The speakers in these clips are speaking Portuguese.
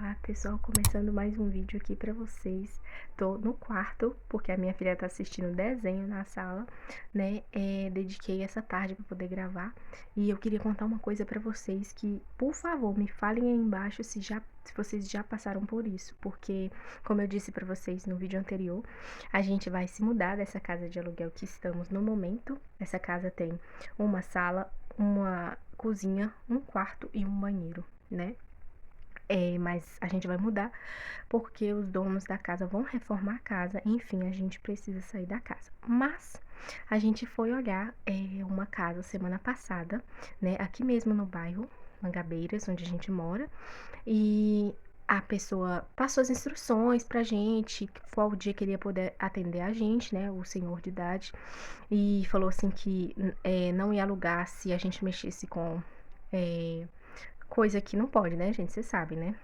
Olá pessoal, começando mais um vídeo aqui pra vocês. Tô no quarto, porque a minha filha tá assistindo desenho na sala, né? Dediquei essa tarde pra poder gravar. E eu queria contar uma coisa pra vocês que, por favor, me falem aí embaixo se vocês já passaram por isso. Porque, como eu disse pra vocês no vídeo anterior, a gente vai se mudar dessa casa de aluguel que estamos no momento. Essa casa tem uma sala, uma cozinha, um quarto e um banheiro, né? Mas a gente vai mudar porque os donos da casa vão reformar a casa, enfim, a gente precisa sair da casa. Mas a gente foi olhar uma casa semana passada, né, aqui mesmo no bairro Mangabeiras, onde a gente mora, e a pessoa passou as instruções pra gente, qual dia que ele ia poder atender a gente, né, o senhor de idade, e falou assim que não ia alugar se a gente mexesse com eh, coisa que não pode, né, gente, você sabe, né?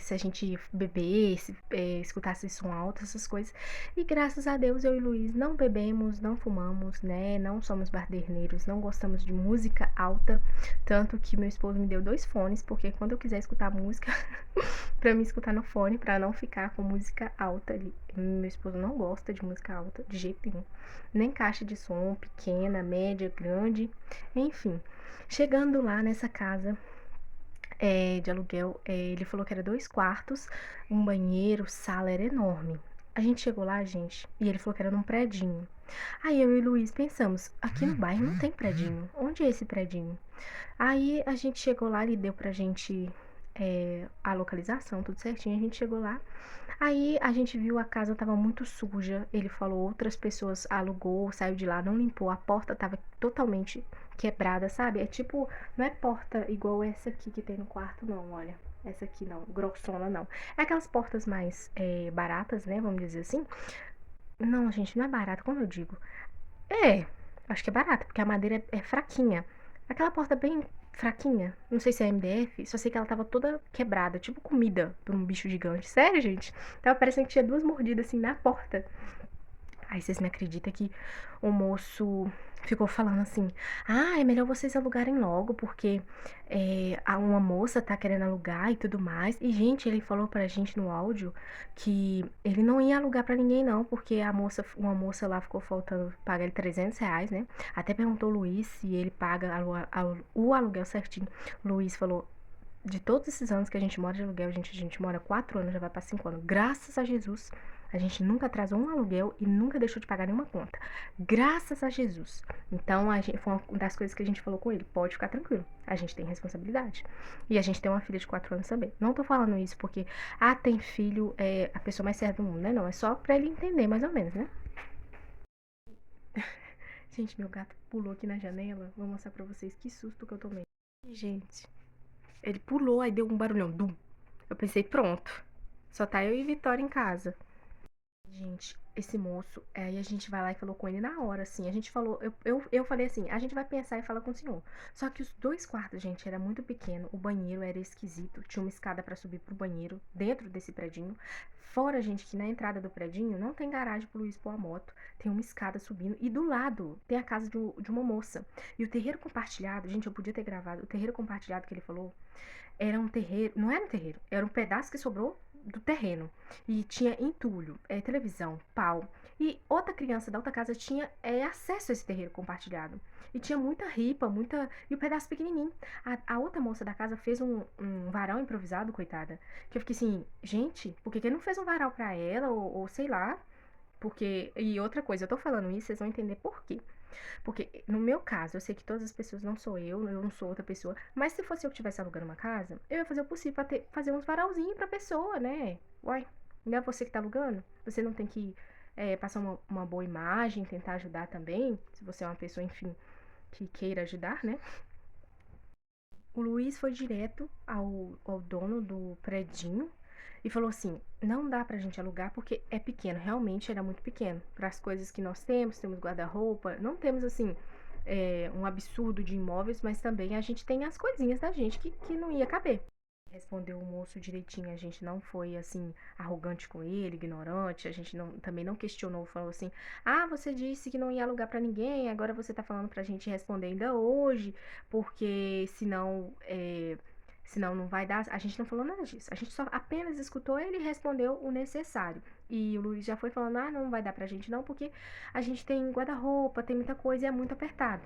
Se a gente bebesse, escutasse som alto, essas coisas. E graças a Deus eu e Luiz não bebemos, não fumamos, né? Não somos barderneiros, não gostamos de música alta. Tanto que meu esposo me deu 2 fones, porque quando eu quiser escutar música, pra me escutar no fone, pra não ficar com música alta ali. Meu esposo não gosta de música alta, de jeito nenhum. Nem caixa de som, pequena, média, grande, enfim. Chegando lá nessa casa, de aluguel, ele falou que era 2 quartos, um banheiro, sala, era enorme. A gente chegou lá, gente, e ele falou que era num predinho. Aí eu e o Luiz pensamos, aqui no bairro não tem predinho. Onde é esse predinho? Aí a gente chegou lá, ele deu pra gente a localização, tudo certinho. A gente chegou lá. Aí a gente viu a casa tava muito suja. Ele falou, outras pessoas alugou, saiu de lá, não limpou. A porta tava totalmente quebrada, sabe? É tipo, não é porta igual essa aqui que tem no quarto, não, olha. Essa aqui não, grossona não. É aquelas portas mais baratas, né? Vamos dizer assim. Não, gente, não é barata, como eu digo. É, acho que é barata, porque a madeira é fraquinha. Aquela porta bem fraquinha, não sei se é MDF, só sei que ela tava toda quebrada, tipo comida por um bicho gigante. Sério, gente? Tava parecendo que tinha 2 mordidas assim na porta. Aí vocês me acreditam que o moço ficou falando assim: ah, é melhor vocês alugarem logo, porque uma moça tá querendo alugar e tudo mais. E, gente, ele falou pra gente no áudio que ele não ia alugar pra ninguém, não, porque uma moça lá ficou faltando pagar ele R$ 300, né? Até perguntou o Luiz se ele paga o aluguel certinho. O Luiz falou: de todos esses anos que a gente mora de aluguel, a gente mora 4 anos, já vai pra 5 anos. Graças a Jesus, a gente nunca atrasou um aluguel e nunca deixou de pagar nenhuma conta. Graças a Jesus. Então, foi uma das coisas que a gente falou com ele. Pode ficar tranquilo, a gente tem responsabilidade. E a gente tem uma filha de 4 anos também. Não tô falando isso porque, tem filho, é a pessoa mais certa do mundo, né? Não, é só pra ele entender mais ou menos, né? Gente, meu gato pulou aqui na janela. Vou mostrar pra vocês que susto que eu tomei. Gente, ele pulou, aí deu um barulhão. Dum. Eu pensei, pronto. Só tá eu e Vitória em casa. Gente, esse moço, aí a gente vai lá e falou com ele na hora, assim. A gente falou, eu falei assim, a gente vai pensar e falar com o senhor. Só que os 2 quartos, gente, era muito pequeno. O banheiro era esquisito. Tinha uma escada pra subir pro banheiro dentro desse predinho. Fora, gente, que na entrada do predinho não tem garagem pro Luiz pôr a moto. Tem uma escada subindo. E do lado tem a casa de uma moça. E o terreiro compartilhado, gente, eu podia ter gravado. O terreiro compartilhado que ele falou era um terreiro, não era um terreiro, era um pedaço que sobrou do terreno. E tinha entulho, televisão, pau. E outra criança da outra casa tinha acesso a esse terreiro compartilhado. E tinha muita ripa, muita. E o pedaço pequenininho. A outra moça da casa fez um varal improvisado, coitada. Que eu fiquei assim, gente, por que não fez um varal pra ela? Ou sei lá. Porque. E outra coisa, eu tô falando isso, vocês vão entender por quê. Porque no meu caso, eu sei que todas as pessoas não sou eu não sou outra pessoa, mas se fosse eu que estivesse alugando uma casa, eu ia fazer o possível pra fazer uns varalzinhos pra pessoa, né? Uai, não é você que tá alugando? Você não tem que passar uma boa imagem, tentar ajudar também, se você é uma pessoa, enfim, que queira ajudar, né? O Luiz foi direto ao dono do predinho e falou assim: não dá pra gente alugar porque é pequeno, realmente era muito pequeno. Para as coisas que nós temos guarda-roupa, não temos assim um absurdo de imóveis, mas também a gente tem as coisinhas da gente que não ia caber. Respondeu o moço direitinho, a gente não foi assim arrogante com ele, ignorante, a gente também não questionou, falou assim: "Ah, você disse que não ia alugar pra ninguém, agora você tá falando pra gente responder ainda hoje, porque senão senão não vai dar. A gente não falou nada disso. A gente só apenas escutou ele e respondeu o necessário. E o Luiz já foi falando: ah, não vai dar pra gente não, porque a gente tem guarda-roupa, tem muita coisa e é muito apertado.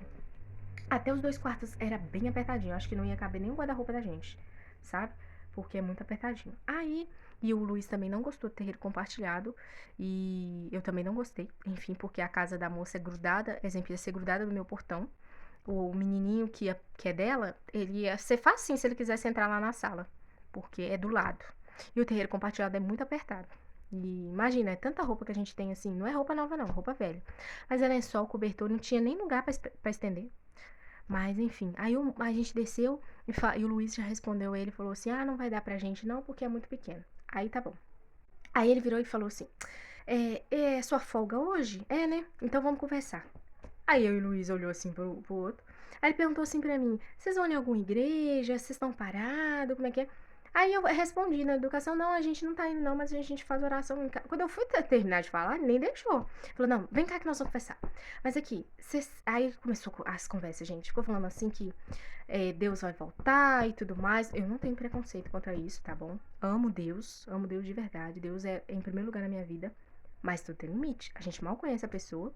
Até os 2 quartos era bem apertadinho. Acho que não ia caber nem o guarda-roupa da gente, sabe? Porque é muito apertadinho. Aí, e o Luiz também não gostou de ter compartilhado. E eu também não gostei. Enfim, porque a casa da moça é grudada. Exemplo, ia ser grudada no meu portão. O menininho que é dela, ele ia ser facinho se ele quisesse entrar lá na sala. Porque é do lado. E o terreiro compartilhado é muito apertado. E imagina, é tanta roupa que a gente tem assim. Não é roupa nova, não, é roupa velha. Mas é lençol, cobertor, não tinha nem lugar pra estender. Mas enfim, aí a gente desceu e o Luiz já respondeu ele, falou assim: ah, não vai dar pra gente não, porque é muito pequeno. Aí tá bom. Aí ele virou e falou assim: é sua folga hoje? É, né? Então vamos conversar. Aí eu e o Luiz olhou assim pro outro. Aí ele perguntou assim pra mim: vocês vão em alguma igreja? Vocês estão parados? Como é que é? Aí eu respondi na educação: não, a gente não tá indo não, mas a gente faz oração em casa. Quando eu fui terminar de falar, ele nem deixou. Falou: não, vem cá que nós vamos conversar. Mas aqui, aí começou as conversas, gente. Ficou falando assim que Deus vai voltar e tudo mais. Eu não tenho preconceito contra isso, tá bom? Amo Deus de verdade. Deus é em primeiro lugar na minha vida. Mas tudo tem limite. A gente mal conhece a pessoa.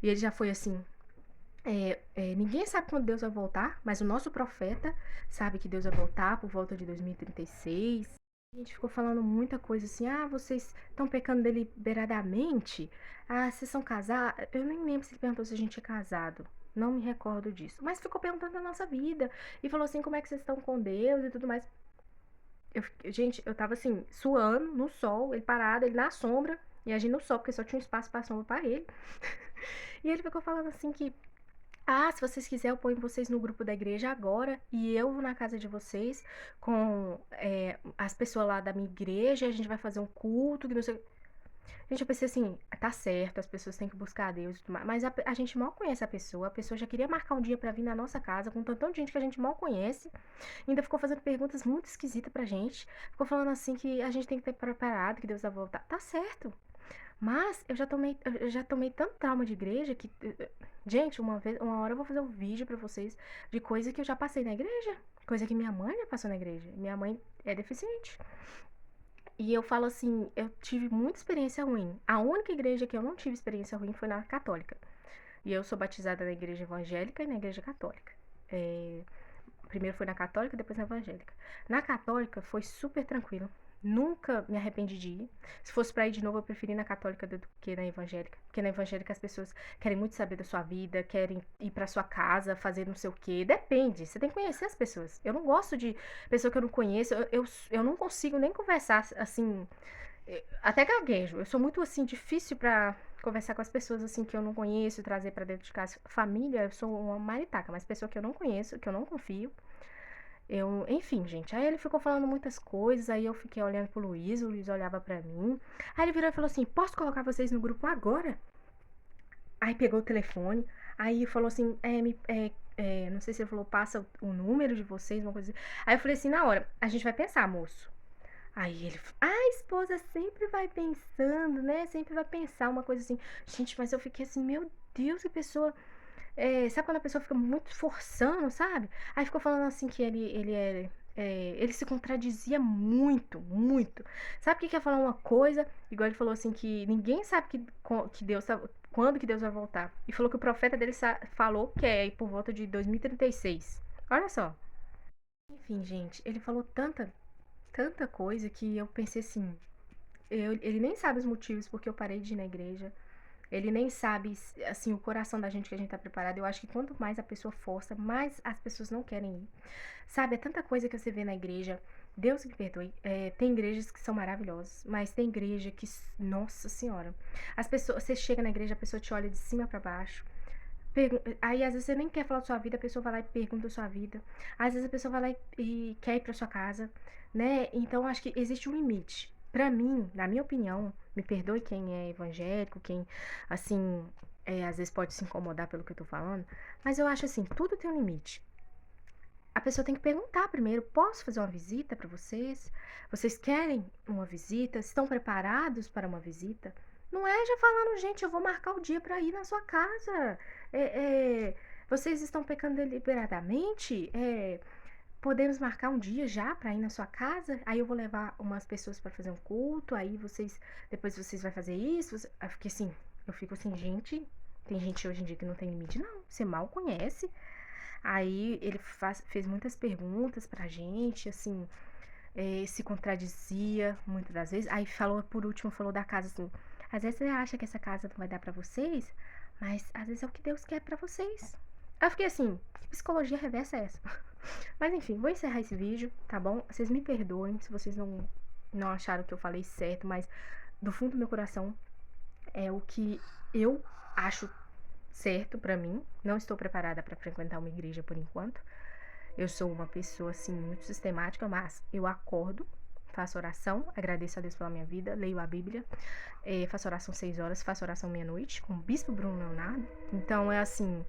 E ele já foi assim: ninguém sabe quando Deus vai voltar, mas o nosso profeta sabe que Deus vai voltar por volta de 2036. A gente ficou falando muita coisa assim: ah, vocês estão pecando deliberadamente? Ah, vocês são casados? Eu nem lembro se ele perguntou se a gente é casado. Não me recordo disso. Mas ficou perguntando da nossa vida. E falou assim: como é que vocês estão com Deus e tudo mais. Gente, eu tava assim, suando no sol, ele parado, ele na sombra. E a gente no sol, porque só tinha um espaço pra sombra pra ele. E ele ficou falando assim que ah, se vocês quiserem, eu ponho vocês no grupo da igreja agora e eu vou na casa de vocês com as pessoas lá da minha igreja, a gente vai fazer um culto, que não sei. Gente, eu pensei assim, tá certo, as pessoas têm que buscar a Deus e tudo mais, mas a gente mal conhece a pessoa já queria marcar um dia pra vir na nossa casa com tanta gente que a gente mal conhece, ainda ficou fazendo perguntas muito esquisitas pra gente, ficou falando assim que a gente tem que ter preparado, que Deus vai voltar. Tá certo, mas eu já tomei tanto trauma de igreja que, gente, uma hora eu vou fazer um vídeo pra vocês de coisa que eu já passei na igreja, coisa que minha mãe já passou na igreja. Minha mãe é deficiente. E eu falo assim, eu tive muita experiência ruim. A única igreja que eu não tive experiência ruim foi na católica. E eu sou batizada na igreja evangélica e na igreja católica. É, primeiro foi na católica, depois na evangélica. Na católica foi super tranquilo. Nunca me arrependi de ir. Se fosse pra ir de novo, eu preferi ir na católica do que na evangélica. Porque na evangélica as pessoas querem muito saber da sua vida, querem ir pra sua casa, fazer não sei o quê. Depende, você tem que conhecer as pessoas. Eu não gosto de pessoa que eu não conheço. Eu não consigo nem conversar assim. Até gaguejo. Eu sou muito assim, difícil pra conversar com as pessoas assim que eu não conheço, trazer pra dentro de casa. Família, eu sou uma maritaca, mas pessoa que eu não conheço, que eu não confio. Enfim, gente, aí ele ficou falando muitas coisas, aí eu fiquei olhando pro Luiz, o Luiz olhava pra mim. Aí ele virou e falou assim: posso colocar vocês no grupo agora? Aí pegou o telefone, aí falou assim: não sei se ele falou, passa o número de vocês, uma coisa assim. Aí eu falei assim: na hora, a gente vai pensar, moço. Aí ele, a esposa sempre vai pensando, né? Sempre vai pensar uma coisa assim. Gente, mas eu fiquei assim: meu Deus, que pessoa. Sabe quando a pessoa fica muito forçando, sabe? Aí ficou falando assim que ele se contradizia muito, muito. Sabe o que quer falar uma coisa? Igual ele falou assim que ninguém sabe que Deus quando que Deus vai voltar. E falou que o profeta dele falou que é por volta de 2036. Olha só. Enfim, gente, ele falou tanta coisa que eu pensei assim, ele nem sabe os motivos porque eu parei de ir na igreja. Ele nem sabe, assim, o coração da gente que a gente tá preparado. Eu acho que quanto mais a pessoa força, mais as pessoas não querem ir. Sabe, é tanta coisa que você vê na igreja. Deus me perdoe. Tem igrejas que são maravilhosas, mas tem igreja que, nossa senhora. As pessoas, você chega na igreja, a pessoa te olha de cima pra baixo. Aí às vezes você nem quer falar da sua vida, a pessoa vai lá e pergunta a sua vida. Às vezes a pessoa vai lá e quer ir pra sua casa, né? Então acho que existe um limite. Pra mim, na minha opinião, me perdoe quem é evangélico, quem, assim, às vezes pode se incomodar pelo que eu tô falando, mas eu acho assim, tudo tem um limite. A pessoa tem que perguntar primeiro: posso fazer uma visita pra vocês? Vocês querem uma visita? Estão preparados para uma visita? Não é já falando: gente, eu vou marcar o dia pra ir na sua casa. Vocês estão pecando deliberadamente? podemos marcar um dia já pra ir na sua casa? Aí eu vou levar umas pessoas pra fazer um culto, aí depois vocês vai fazer isso. Aí eu fico assim, gente, tem gente hoje em dia que não tem limite, não. Você mal conhece. Aí ele fez muitas perguntas pra gente, assim, se contradizia muitas das vezes. Aí por último, falou da casa assim: às vezes você acha que essa casa não vai dar pra vocês, mas às vezes é o que Deus quer pra vocês. Aí eu fiquei assim, que psicologia reversa é essa? Mas enfim, vou encerrar esse vídeo, tá bom? Vocês me perdoem se vocês não acharam que eu falei certo, mas do fundo do meu coração é o que eu acho certo pra mim. Não estou preparada pra frequentar uma igreja por enquanto. Eu sou uma pessoa assim muito sistemática, mas eu acordo, faço oração, agradeço a Deus pela minha vida, leio a Bíblia, faço oração 6 horas, faço oração meia-noite com o Bispo Bruno Leonardo. Então é assim,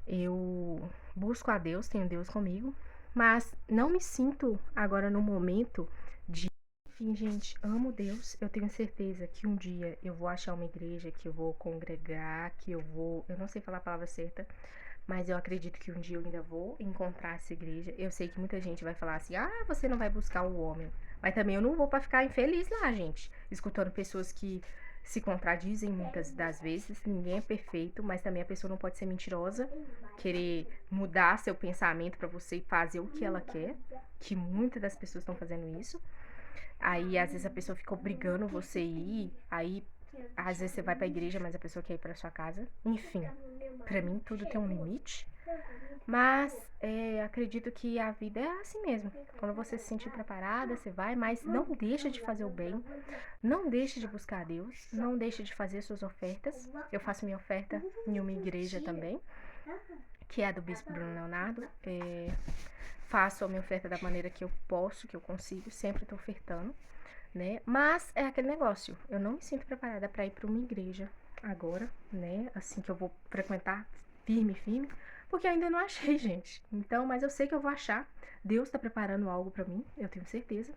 eu busco a Deus, tenho Deus comigo, mas não me sinto agora no momento de. Enfim, gente, amo Deus. Eu tenho certeza que um dia eu vou achar uma igreja, que eu vou congregar, que eu vou. Eu não sei falar a palavra certa, mas eu acredito que um dia eu ainda vou encontrar essa igreja. Eu sei que muita gente vai falar assim: ah, você não vai buscar o homem. Mas também eu não vou pra ficar infeliz lá, gente. Escutando pessoas que se contradizem muitas das vezes. Ninguém é perfeito, mas também a pessoa não pode ser mentirosa, querer mudar seu pensamento pra você e fazer o que ela quer. Que muitas das pessoas estão fazendo isso. Aí às vezes a pessoa fica obrigando você a ir. Aí às vezes você vai pra igreja, mas a pessoa quer ir pra sua casa. Enfim, pra mim tudo tem um limite. Mas acredito que a vida é assim mesmo. Quando você se sentir preparada, você vai, mas não deixa de fazer o bem, não deixe de buscar a Deus, não deixe de fazer suas ofertas. Eu faço minha oferta em uma igreja também, que é a do Bispo Bruno Leonardo. Faço a minha oferta da maneira que eu posso, que eu consigo, sempre tô ofertando, né? Mas é aquele negócio, eu não me sinto preparada para ir para uma igreja agora, né? Assim que eu vou frequentar firme, porque ainda não achei, gente. Então, mas eu sei que eu vou achar. Deus tá preparando algo para mim, eu tenho certeza.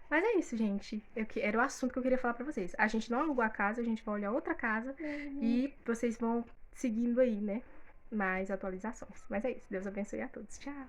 Mas é isso, gente. Era o assunto que eu queria falar para vocês. A gente não alugou a casa, a gente vai olhar outra casa e vocês vão seguindo aí, né? Mais atualizações. Mas é isso. Deus abençoe a todos. Tchau.